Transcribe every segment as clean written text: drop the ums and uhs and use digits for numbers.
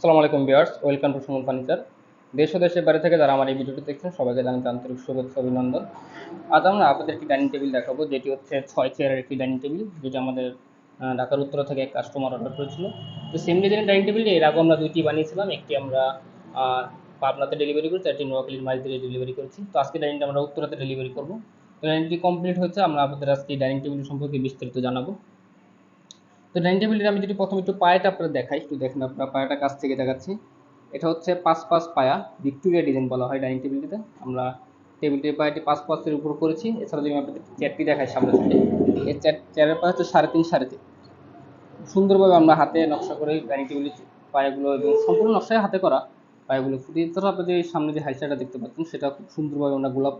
আসসালামু আলাইকুম viewers, welcome to Suman furniture. দেশ ও দেশের বাইরে থেকে যারা আমার এই ভিডিওটি দেখছেন সবাইকে জানাই আন্তরিক শুভেচ্ছা অভিনন্দন। আজ আমরা আপনাদের একটি ডাইনিং টেবিল দেখাবো, যেটি হচ্ছে 6 চেয়ারের একটি ডাইনিং টেবিল, যেটা আমাদের ঢাকার উত্তরা থেকে এক কাস্টমার অর্ডার করেছিল। তো সেম ডিজাইনের ডাইনিং টেবিল এর আগে আমরা দুইটি বানিয়েছিলাম, একটি আমরা পাবনাতে ডেলিভারি করেছি, একটি নোয়াখালীর মাঝদিকে ডেলিভারি করেছি। তো আজকে ডাইনিংটা আমরা উত্তরাতে ডেলিভারি করবো। তো ডাইনিংটি কমপ্লিট হচ্ছে, আমরা আপনাদের আজকে ডাইনিং টেবিল সম্পর্কে বিস্তারিত জানাবো। তো ডাইনিং টেবিলের আমি যদি প্রথমে একটু পায়াটা আপনারা দেখাই, একটু দেখেন, আপনার পায়াটা কাছ থেকে দেখাচ্ছি। এটা হচ্ছে 5 পায়া, ভিক্টোরিয়া ডিজাইন বলা হয় ডাইনিং টেবিলটিতে। আমরা টেবিলটির পায়াটি 5 উপর করেছি। এছাড়া যদি আমি আপনাদের চেয়ারটি দেখাই সামনে থেকে, এই চেয়ারের পায়া হচ্ছে 3.5 সুন্দরভাবে আমরা হাতে নকশা করে ডাইনিং টেবিলের পায়াগুলো এবং সম্পূর্ণ নকশায় হাতে করা পায়াগুলো ফুটিয়ে। এছাড়া আপনাদের সামনে যে হাইসাটা দেখতে পাচ্ছেন সেটা খুব সুন্দরভাবে আমরা গোলাপ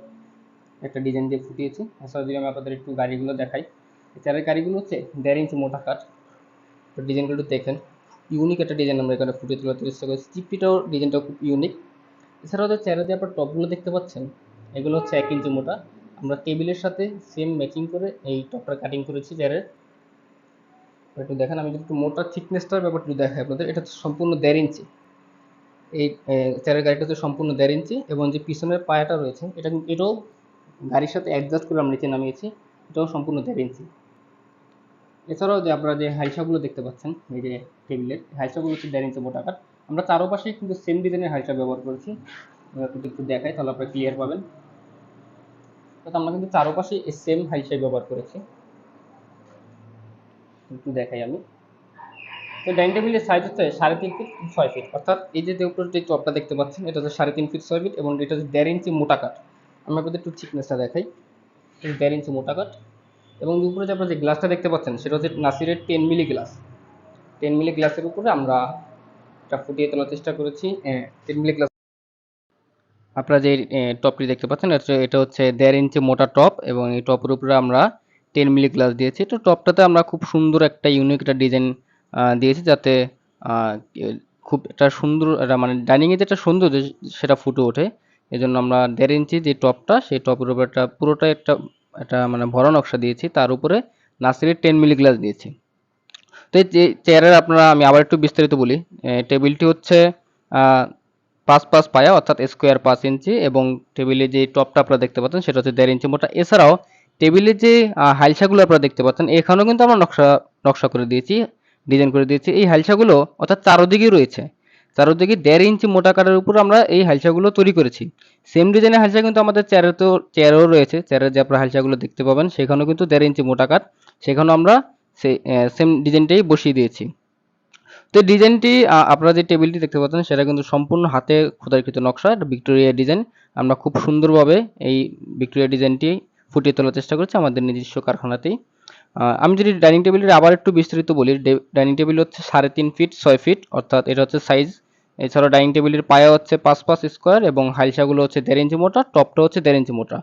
একটা ডিজাইন দিয়ে ফুটিয়েছি। এছাড়া যদি আমি আপনাদের একটু গাড়িগুলো দেখাই, চেয়ারের গাড়িগুলো হচ্ছে 1.5 ইঞ্চি মোটা কাঠ। ডিজাইনগুলো একটু দেখেন, ইউনিক একটা ডিজাইন আমরা এখানে ফুটিয়ে তোলার চেষ্টা করেছি। চিপিটাও ডিজাইনটাও খুব ইউনিক। এছাড়াও যে চেয়ারে যে আপনার টপগুলো দেখতে পাচ্ছেন, এগুলো হচ্ছে 1 ইঞ্চি মোটা। আমরা টেবিলের সাথে সেম ম্যাচিং করে এই টপটা কাটিং করেছি চেয়ারের। একটু দেখেন, আমি যদি একটু মোটা থিকনেসটার ব্যাপারটা একটু দেখাই আপনাদের, এটা হচ্ছে সম্পূর্ণ 1.5 ইঞ্চি। এই চেয়ারের গাড়িটা হচ্ছে সম্পূর্ণ 1.5 ইঞ্চি, এবং যে পিছনের পায়াটা রয়েছে এটাও গাড়ির সাথে অ্যাডজাস্ট করে আমরা নিচে নামিয়েছি, এটাও সম্পূর্ণ 1.5 ইঞ্চি। এছাড়াও যে আপনারা যে হাইসাগুলো দেখতে পাচ্ছেন এই যে টেবিলের, হাইসাগুলো হচ্ছে 1.5 ইঞ্চি মোটা কাঠ। আমরা চারপাশে কিন্তু সেম ডিজাইনের হাইসা ব্যবহার করেছি। যদি একটু দেখাই তাহলে আপনারা ক্লিয়ার পাবেন। তো আমরা কিন্তু চারপাশে সেম হাইসাই ব্যবহার করেছি। একটু দেখাই আমি। তো ডাইনিং টেবিলের সাইজ হচ্ছে 3.5 ফিট 6 ফিট, অর্থাৎ এই যে উপরে যে টপটা দেখতে পাচ্ছেন এটা হচ্ছে 3.5 ফিট 6 ফিট, এবং এটা হচ্ছে 1.5 ইঞ্চি মোটা কাঠ। আমি আপনাদের একটু থিকনেসটা দেখাই, 1.5 ইঞ্চি মোটা কাঠ। এবং উপরে যে আপনারা যে গ্লাসটা দেখতে পাচ্ছেন সেটা হচ্ছে নাসিরের 10 মিলি গ্লাস। 10 মিলি গ্লাসের উপরে আমরা এটা ফুটিয়ে তোলার চেষ্টা করেছি। 10 মিলি গ্লাস আপনারা যে টপটি দেখতে পাচ্ছেন এটা হচ্ছে 1.5 ইঞ্চি মোটা টপ, এবং এই টপের উপরে আমরা 10 মিলি গ্লাস দিয়েছি। তো টপটাতে আমরা খুব সুন্দর একটা ইউনিক একটা ডিজাইন দিয়েছি, যাতে খুব একটা সুন্দর একটা মানে ডাইনিংয়ে যেটা সুন্দর সেটা ফুটে ওঠে। এই জন্য আমরা 1.5 ইঞ্চি যে টপটা, সেই টপের উপরে একটা পুরোটা একটা মানে ভরা নকশা দিয়েছি, তার উপরে নাসিরের 10 মিলি গ্লাস দিয়েছি। তো এই যে চেয়ারের আপনারা আমি আবার একটু বিস্তারিত বলি। টেবিলটি হচ্ছে 5 পায়া, অর্থাৎ স্কোয়ার 5 ইঞ্চি, এবং টেবিলে যে টপটা আপনারা দেখতে পাচ্ছেন সেটা হচ্ছে 1.5 ইঞ্চি মোটা। এছাড়াও টেবিলের যে হাইলসাগুলো আপনারা দেখতে পাচ্ছেন, এখানেও কিন্তু আমরা নকশা করে দিয়েছি, ডিজাইন করে দিয়েছি। এই হাইলসাগুলো অর্থাৎ চারদিকেই রয়েছে, চারদিকে 1.5 ইঞ্চি মোটা কাঠের উপর আমরা এই হাইলসাগুলো তৈরি করেছি। সেম ডিজাইনের হাইলসা কিন্তু আমাদের চেয়ারেও রয়েছে। চেয়ারের যে আপনারা হাইলসাগুলো দেখতে পাবেন সেখানেও কিন্তু 1.5 ইঞ্চি মোটা কাঠ, সেখানেও আমরা সেই সেম ডিজাইনটাই বসিয়ে দিয়েছি। তো ডিজাইনটি আপনারা যে টেবিলটি দেখতে পাচ্ছেন সেটা কিন্তু সম্পূর্ণ হাতে খোদাইকৃত নকশা, এটা ভিক্টোরিয়া ডিজাইন। আমরা খুব সুন্দরভাবে এই ভিক্টোরিয়া ডিজাইনটি ফুটিয়ে তোলার চেষ্টা করছি আমাদের নিজস্ব কারখানাতেই। আমি যদি ডাইনিং টেবিলের আবার একটু বিস্তারিত বলি, ডাইনিং টেবিল হচ্ছে 3.5 ফিট 6 ফিট, অর্থাৎ এটা হচ্ছে সাইজ। এছাড়াও ডাইনিং টেবিলের পায়া হচ্ছে 5 স্কোয়ার, এবং হাইলসাগুলো হচ্ছে 1.5 ইঞ্চি মোটা, টপটা হচ্ছে 1.5 ইঞ্চি মোটা,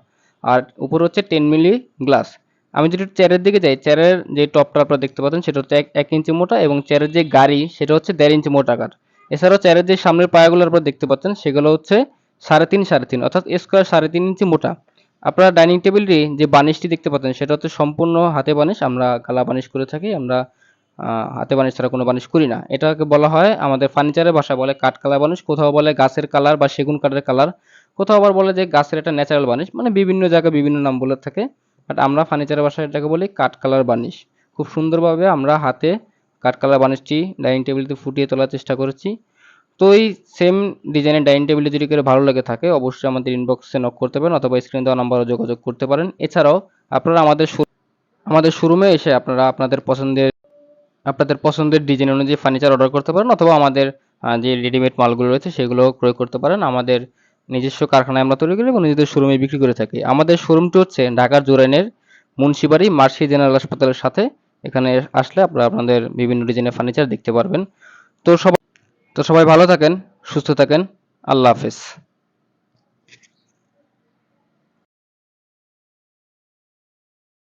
আর উপর হচ্ছে 10 মিলি গ্লাস। আমি যদি চেয়ারের দিকে যাই, চেয়ারের যে টপটা আপনারা দেখতে পাচ্ছেন সেটা হচ্ছে 1 ইঞ্চি মোটা, এবং চেয়ারের যে গাড়ি সেটা হচ্ছে 1.5 ইঞ্চি মোটা কাঠ। এছাড়াও চেয়ারের যে সামনের পায়াগুলো আপনারা দেখতে পাচ্ছেন সেগুলো হচ্ছে 3.5 অর্থাৎ স্কোয়ার 3.5 ইঞ্চি মোটা। আপনারা ডাইনিং টেবিলটি যে বানিশটি দেখতে পাচ্ছেন সেটা হচ্ছে সম্পূর্ণ হাতে বানিশ। আমরা কালা বানিশ করে থাকি, আমরা হাতে বানিশ ছাড়া কোনো বানিশ করি না। এটাকে বলা হয় আমাদের ফার্নিচারের ভাষায় বলে কাঠ কালা বানিশ, কোথাও বলে গাছের কালার বা সেগুন কাঠের কালার, কোথাও আবার বলে যে গাছের একটা ন্যাচারাল বানিশ, মানে বিভিন্ন জায়গায় বিভিন্ন নাম বলে থাকে। বাট আমরা ফার্নিচারের ভাষায় এটাকে বলি কাঠ কালার বানিশ। খুব সুন্দরভাবে আমরা হাতে কাঠ কালার বানিশটি ডাইনিং টেবিলতে ফুটিয়ে তোলার চেষ্টা করেছি। তো এই সেম ডিজাইনের ডাইনিং টেবিলে যদি করে ভালো লেগে থাকে অবশ্যই আমাদের ইনবক্সে নক করতে পারেন, অথবা স্ক্রিনে দেওয়া নাম্বারে যোগাযোগ করতে পারেন। এছাড়াও আপনারা আমাদের শোরুমে এসে আপনারা আপনাদের পছন্দের ডিজাইন অনুযায়ী ফার্নিচার অর্ডার করতে পারেন, অথবা আমাদের যে রেডিমেড মালগুলো রয়েছে সেগুলো ক্রয় করতে পারেন। আমাদের নিজস্ব কারখানায় আমরা তৈরি করি এবং নিজেদের শোরুমে বিক্রি করে থাকি। আমাদের শোরুমটি হচ্ছে ঢাকার জুরাইনের মুন্সিবাড়ি মার্সি জেনারেল হাসপাতালের সাথে। এখানে আসলে আপনারা আপনাদের বিভিন্ন ডিজাইনের ফার্নিচার দেখতে পারবেন। তো সবাই ভালো থাকেন, সুস্থ থাকেন। আল্লাহ হাফেজ।